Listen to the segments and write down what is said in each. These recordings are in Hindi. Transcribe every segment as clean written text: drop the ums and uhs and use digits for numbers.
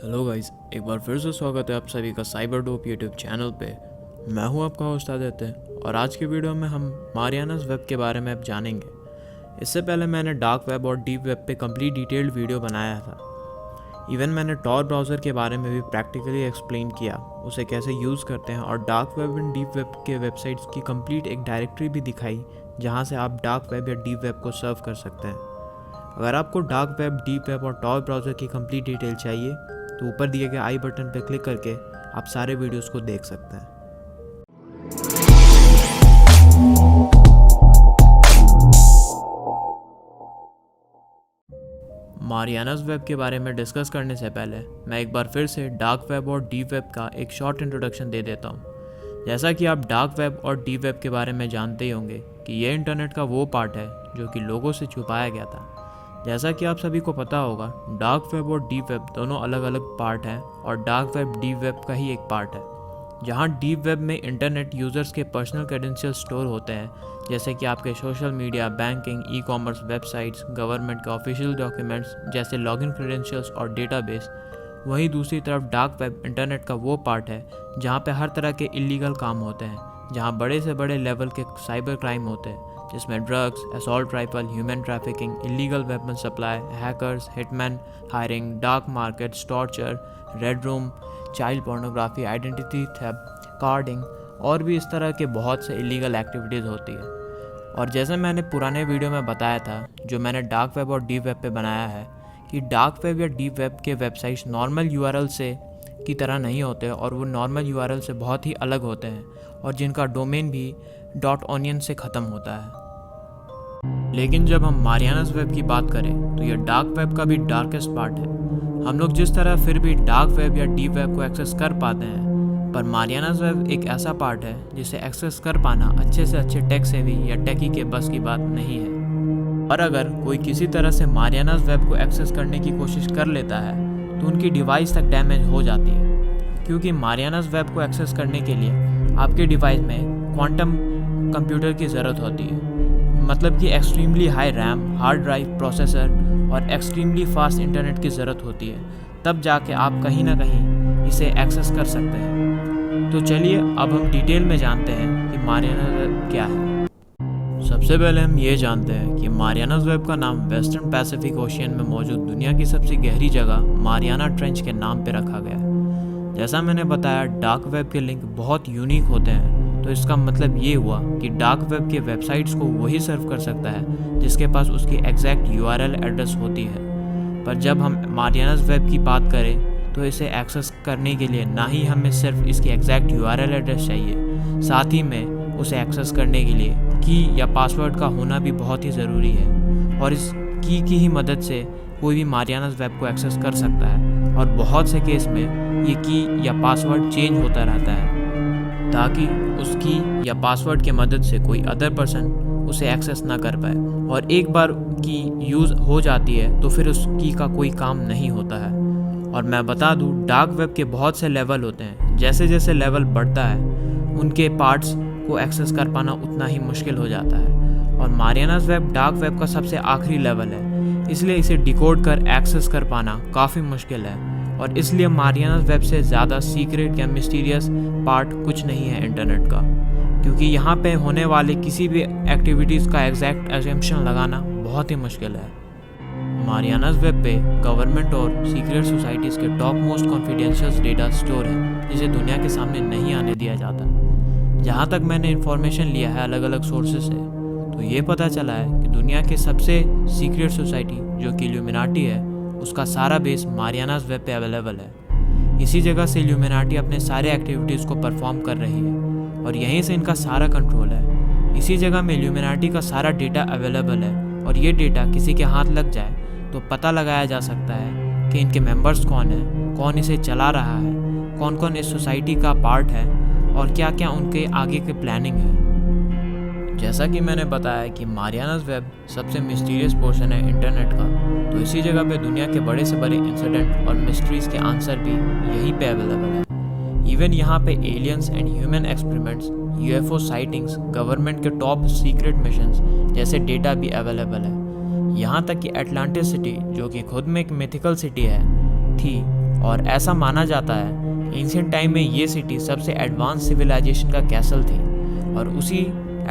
हेलो गाइस, एक बार फिर से स्वागत है आप सभी का साइबर डोप यूट्यूब चैनल पे। मैं हूं आपका होस्ट आदित्य और आज की वीडियो में हम मारियानास वेब के बारे में अब जानेंगे। इससे पहले मैंने डार्क वेब और डीप वेब पे कंप्लीट डिटेल्ड वीडियो बनाया था। इवन मैंने टॉर ब्राउज़र के बारे में भी प्रैक्टिकली एक्सप्लेन किया, उसे कैसे यूज़ करते हैं, और dark web and deep web के वेबसाइट्स की कंप्लीट एक डायरेक्टरी भी दिखाई जहाँ से आप डार्क वेब या डीप वेब को सर्व कर सकते हैं। अगर आपको डार्क वेब, डीप वेब और टॉर ब्राउज़र की कंप्लीट डिटेल चाहिए तो ऊपर दिए गए आई बटन पर क्लिक करके आप सारे वीडियोस को देख सकते हैं। मारियानास वेब के बारे में डिस्कस करने से पहले मैं एक बार फिर से डार्क वेब और डीप वेब का एक शॉर्ट इंट्रोडक्शन दे देता हूँ। जैसा कि आप डार्क वेब और डीप वेब के बारे में जानते ही होंगे कि ये इंटरनेट का वो पार्ट है जो कि लोगों से छुपाया गया था। जैसा कि आप सभी को पता होगा, डार्क वेब और डीप वेब दोनों अलग अलग पार्ट हैं और डार्क वेब डीप वेब का ही एक पार्ट है। जहां डीप वेब में इंटरनेट यूज़र्स के पर्सनल क्रेडेंशियल्स स्टोर होते हैं, जैसे कि आपके social media, banking, e commerce websites, government के ऑफिशियल डॉक्यूमेंट्स जैसे लॉगिन क्रेडेंशियल्स और डेटाबेस। वहीं दूसरी तरफ डार्क वेब इंटरनेट का वो पार्ट है जहाँ पे हर तरह के इलीगल काम होते हैं, जहाँ बड़े से बड़े लेवल के साइबर क्राइम होते हैं, जिसमें drugs, assault rifle, human trafficking, illegal weapon supply, hackers, hitman hiring, dark markets, torture, red room, child pornography, identity theft, carding और भी इस तरह के बहुत से इलीगल एक्टिविटीज़ होती है। और जैसे मैंने पुराने वीडियो में बताया था, जो मैंने डार्क वेब और डीप वेब पे बनाया है, कि डार्क वेब या डीप वेब के वेबसाइट्स नॉर्मल यूआरएल से की तरह नहीं होते और वो नॉर्मल यूआरएल से बहुत ही अलग होते हैं और जिनका डोमेन भी .onion से ख़त्म होता है। लेकिन जब हम मारियानास वेब की बात करें तो यह डार्क वेब का भी डार्केस्ट पार्ट है। हम लोग जिस तरह फिर भी डार्क वेब या डीप वेब को एक्सेस कर पाते हैं, पर मारियानास वेब एक ऐसा पार्ट है जिसे एक्सेस कर पाना अच्छे से अच्छे टेक सेवी या टेकी के बस की बात नहीं है। और अगर कोई किसी तरह से मारियानास वेब को एक्सेस करने की कोशिश कर लेता है तो उनकी डिवाइस तक डैमेज हो जाती है, क्योंकि मारियानास वेब को एक्सेस करने के लिए आपके डिवाइस में क्वांटम कंप्यूटर की ज़रूरत होती है। मतलब कि extremely high RAM, hard drive, processor और एक्सट्रीमली फास्ट इंटरनेट की ज़रूरत होती है, तब जाके आप कहीं ना कहीं इसे एक्सेस कर सकते हैं। तो चलिए अब हम डिटेल में जानते हैं कि मारियानास वेब क्या है। सबसे पहले हम ये जानते हैं कि मारियानास वेब का नाम वेस्टर्न पैसिफिक ओशियन में मौजूद दुनिया की सबसे गहरी जगह मारियाना ट्रेंच के नाम पर रखा गया है। जैसा मैंने बताया, डार्क वेब के लिंक बहुत यूनिक होते हैं, तो इसका मतलब ये हुआ कि डार्क वेब के वेबसाइट्स को वही सर्व कर सकता है जिसके पास उसकी एग्जैक्ट यूआरएल एड्रेस होती है। पर जब हम मारियानास वेब की बात करें तो इसे एक्सेस करने के लिए ना ही हमें सिर्फ इसकी एग्जैक्ट यूआरएल एड्रेस चाहिए, साथ ही में उसे एक्सेस करने के लिए की या पासवर्ड का होना भी बहुत ही ज़रूरी है। और इस की ही मदद से कोई भी मारियानास वेब को एक्सेस कर सकता है, और बहुत से केस में ये की या पासवर्ड चेंज होता रहता है ताकि उसकी या पासवर्ड के मदद से कोई अदर पर्सन उसे एक्सेस ना कर पाए। और एक बार की यूज़ हो जाती है तो फिर उस की का कोई काम नहीं होता है। और मैं बता दूं, डार्क वेब के बहुत से लेवल होते हैं, जैसे जैसे लेवल बढ़ता है उनके पार्ट्स को एक्सेस कर पाना उतना ही मुश्किल हो जाता है। और मारियानास वेब डार्क वेब का सबसे आखिरी लेवल है, इसलिए इसे डिकोड कर एक्सेस कर पाना काफ़ी मुश्किल है। और इसलिए मारियानास वेब से ज़्यादा सीक्रेट या मिस्टीरियस पार्ट कुछ नहीं है इंटरनेट का, क्योंकि यहाँ पे होने वाले किसी भी एक्टिविटीज़ का एग्जैक्ट अजम्पशन लगाना बहुत ही मुश्किल है। मारियानास वेब पे गवर्नमेंट और सीक्रेट सोसाइटीज़ के top most confidential data store है, जिसे दुनिया के सामने नहीं आने दिया जाता। जहाँ तक मैंने इन्फॉर्मेशन लिया है अलग अलग सोर्सेज से, तो ये पता चला है कि दुनिया के सबसे सीक्रेट सोसाइटी जो कि इल्यूमिनाटी है, उसका सारा बेस मारियानास वेब पे अवेलेबल है। इसी जगह से इल्यूमिनाटी अपने सारे एक्टिविटीज़ को परफॉर्म कर रही है और यहीं से इनका सारा कंट्रोल है। इसी जगह में इल्यूमिनाटी का सारा डेटा अवेलेबल है, और ये डेटा किसी के हाथ लग जाए तो पता लगाया जा सकता है कि इनके मेंबर्स कौन हैं, कौन इसे चला रहा है, कौन कौन इस सोसाइटी का पार्ट है और क्या क्या उनके आगे के प्लानिंग है। जैसा कि मैंने बताया कि मारियानास वेब सबसे मिस्टीरियस पोर्शन है इंटरनेट का, तो इसी जगह पे दुनिया के बड़े से बड़े इंसिडेंट और मिस्ट्रीज के आंसर भी यहीं पे अवेलेबल है। इवन यहाँ पे aliens and human experiments, UFO sightings, government के टॉप सीक्रेट मिशंस जैसे डेटा भी अवेलेबल है। यहाँ तक कि एटलांटिस सिटी, जो कि खुद में एक मिथिकल सिटी है, थी और ऐसा माना जाता है एंशिएंट टाइम में ये सिटी सबसे एडवांस सिविलाइजेशन का कैसल थी और उसी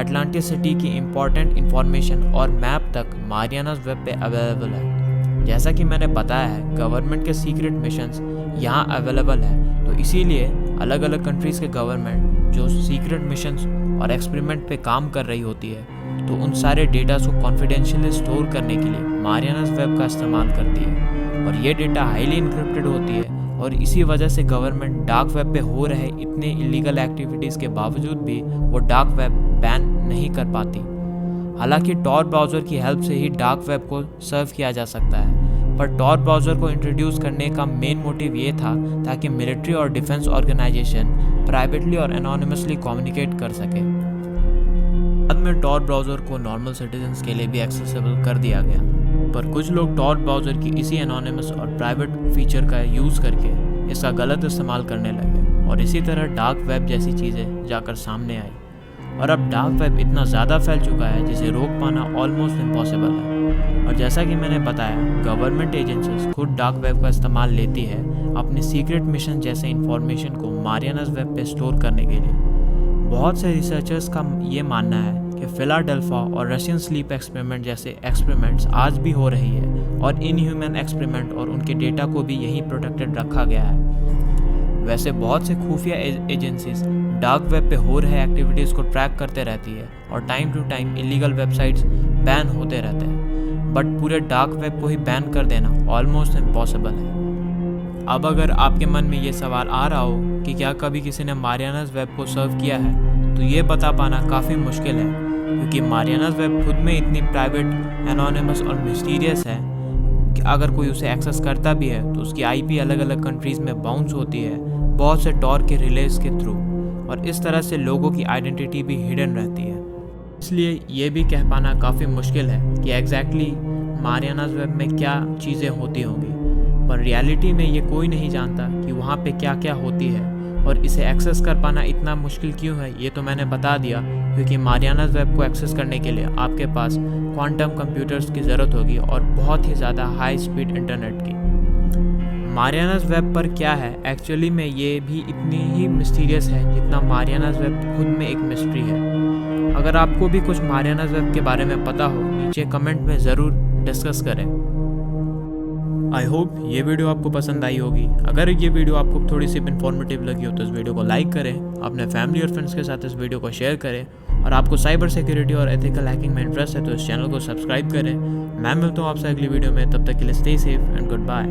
एटलांटिस सिटी की इम्पोर्टेंट इंफॉर्मेशन और मैप तक मारियानास वेब पे अवेलेबल है। जैसा कि मैंने बताया है, गवर्नमेंट के सीक्रेट मिशंस यहाँ अवेलेबल है, तो इसीलिए अलग अलग कंट्रीज़ के गवर्नमेंट जो सीक्रेट मिशंस और एक्सपेरिमेंट पे काम कर रही होती है, तो उन सारे डेटास को कॉन्फिडेंशियली स्टोर करने के लिए मारियानास वेब का इस्तेमाल करती है और ये डेटा हाईली इनक्रिप्टेड होती है और इसी वजह से गवर्नमेंट डार्क वेब पे हो रहे इतने इलीगल एक्टिविटीज़ के बावजूद भी वो डार्क वेब बैन नहीं कर पाती। हालांकि टॉर ब्राउज़र की हेल्प से ही डार्क वेब को सर्व किया जा सकता है, पर टॉर ब्राउज़र को इंट्रोड्यूस करने का मेन मोटिव ये था ताकि मिलिट्री और डिफेंस ऑर्गेनाइजेशन प्राइवेटली और एनोनिमसली कम्युनिकेट कर सके। बाद में टॉर ब्राउज़र को नॉर्मल सिटीजन्स के लिए भी एक्सेसिबल कर दिया गया, पर कुछ लोग टॉर ब्राउज़र की इसी एनोनिमस और प्राइवेट फीचर का यूज़ करके इसका गलत इस्तेमाल करने लगे और इसी तरह डार्क वेब जैसी चीज़ें जाकर सामने आई और अब डार्क वेब इतना ज़्यादा फैल चुका है जिसे रोक पाना ऑलमोस्ट इम्पॉसिबल है। और जैसा कि मैंने बताया, गवर्नमेंट एजेंसीज खुद डार्क वेब का इस्तेमाल लेती है अपने सीक्रेट मिशन जैसे इंफॉर्मेशन को मारियानास वेब पे स्टोर करने के लिए। बहुत से रिसर्चर्स का ये मानना है कि फिलाडेल्फिया और रशियन स्लीप एक्सपेरिमेंट जैसे एक्सपेरिमेंट्स आज भी हो रही है और इनह्यूमन एक्सपेरिमेंट और उनके डेटा को भी यहीं प्रोटेक्टेड रखा गया है। वैसे बहुत से खुफिया एजेंसीज डार्क वेब पे हो रहे एक्टिविटीज़ को ट्रैक करते रहती है और time to time illegal websites ban होते रहते हैं, बट पूरे डार्क वेब को ही बैन कर देना ऑलमोस्ट इम्पॉसिबल है। अब अगर आपके मन में ये सवाल आ रहा हो कि क्या कभी किसी ने मारियानास वेब को सर्व किया है, तो ये बता पाना काफ़ी मुश्किल है, क्योंकि मारियानास वेब खुद में इतनी प्राइवेट, एनोनिमस और मिस्टीरियस है कि अगर कोई उसे एक्सेस करता भी है तो उसकी आईपी अलग अलग कंट्रीज़ में बाउंस होती है बहुत से टॉर के रिलेज के थ्रू, और इस तरह से लोगों की आइडेंटिटी भी हिडन रहती है। इसलिए ये भी कह पाना काफ़ी मुश्किल है कि एग्जैक्टली मारियानास वेब में क्या चीज़ें होती होंगी, पर रियलिटी में ये कोई नहीं जानता कि वहाँ पे क्या क्या होती है और इसे एक्सेस कर पाना इतना मुश्किल क्यों है, ये तो मैंने बता दिया, क्योंकि मारियानास वेब को एक्सेस करने के लिए आपके पास क्वांटम कंप्यूटर्स की ज़रूरत होगी और बहुत ही ज़्यादा हाई स्पीड इंटरनेट की। मारियानास वेब पर क्या है एक्चुअली में, ये भी इतनी ही मिस्टीरियस है जितना मारियानास वेब खुद में एक मिस्ट्री है। अगर आपको भी कुछ मारियानास वेब के बारे में पता हो, नीचे कमेंट में ज़रूर डिस्कस करें। आई होप ये वीडियो आपको पसंद आई होगी। अगर ये वीडियो आपको थोड़ी सी इन्फॉर्मेटिव लगी हो तो इस वीडियो को लाइक करें, अपने फैमिली और फ्रेंड्स के साथ इस वीडियो को शेयर करें, और आपको साइबर सिक्योरिटी और एथिकल हैकिंग में इंटरेस्ट है तो इस चैनल को सब्सक्राइब करें। मैं मिलता हूँ आपसे अगली वीडियो में, तब तक के लिए stay safe and good bye.